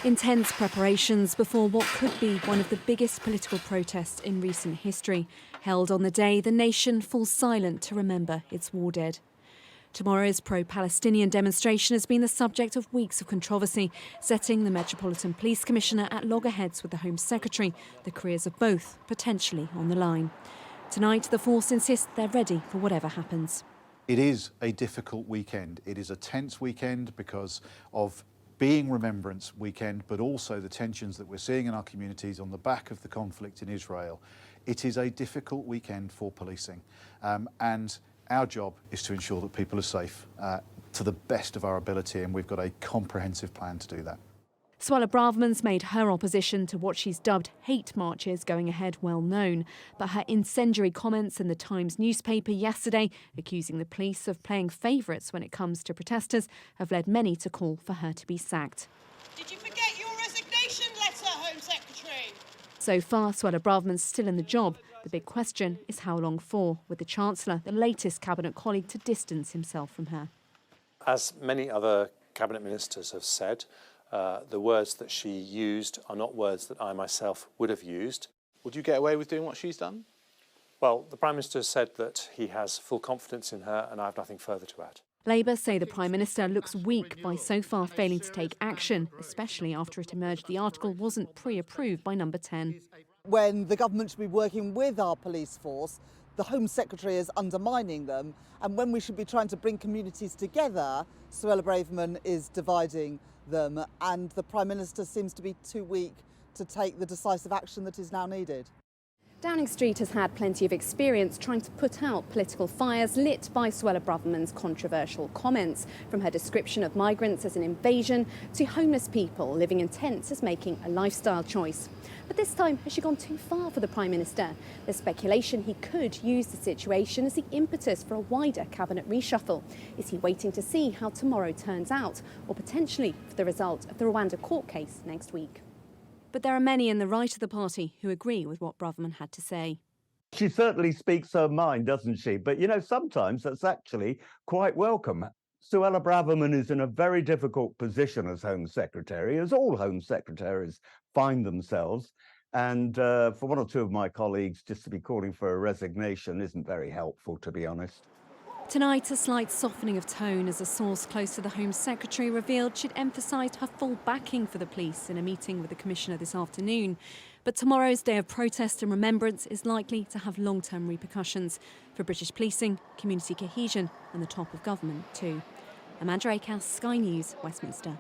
Intense preparations before what could be one of the biggest political protests in recent history, held on the day the nation falls silent to remember its war dead. Tomorrow's pro-Palestinian demonstration has been the subject of weeks of controversy, setting the Metropolitan Police Commissioner at loggerheads with the Home Secretary, the careers of both potentially on the line. Tonight, the force insists they're ready for whatever happens. It is a difficult weekend. It is a tense weekend because of being Remembrance Weekend, but also the tensions that we're seeing in our communities on the back of the conflict in Israel. It is a difficult weekend for policing, and our job is to ensure that people are safe to the best of our ability, and we've got a comprehensive plan to do that. Suella Braverman's made her opposition to what she's dubbed hate marches going ahead well known, but her incendiary comments in the Times newspaper yesterday, accusing the police of playing favourites when it comes to protesters, have led many to call for her to be sacked. Did you forget your resignation letter, Home Secretary? So far, Suella Braverman's still in the job. The big question is how long for, with the Chancellor, the latest Cabinet colleague, to distance himself from her. As many other Cabinet ministers have said, the words that she used are not words that I myself would have used. Would you get away with doing what she's done? Well, the Prime Minister said that he has full confidence in her, and I have nothing further to add. Labour say the Prime Minister looks weak by so far failing to take action, especially after it emerged the article wasn't pre-approved by Number 10. When the government should be working with our police force, the Home Secretary is undermining them, and when we should be trying to bring communities together, Suella Braverman is dividing them, and the Prime Minister seems to be too weak to take the decisive action that is now needed. Downing Street has had plenty of experience trying to put out political fires lit by Suella Braverman's controversial comments, from her description of migrants as an invasion to homeless people living in tents as making a lifestyle choice. But this time, has she gone too far for the Prime Minister? There's speculation he could use the situation as the impetus for a wider cabinet reshuffle. Is he waiting to see how tomorrow turns out, or potentially for the result of the Rwanda court case next week? But there are many in the right of the party who agree with what Braverman had to say. She certainly speaks her mind, doesn't she? But, you know, sometimes that's actually quite welcome. Suella Braverman is in a very difficult position as Home Secretary, as all Home Secretaries find themselves. And for one or two of my colleagues, just to be calling for a resignation isn't very helpful, to be honest. Tonight, a slight softening of tone as a source close to the Home Secretary revealed she'd emphasised her full backing for the police in a meeting with the Commissioner this afternoon. But tomorrow's day of protest and remembrance is likely to have long-term repercussions for British policing, community cohesion and the top of government too. Amanda Akass, Sky News, Westminster.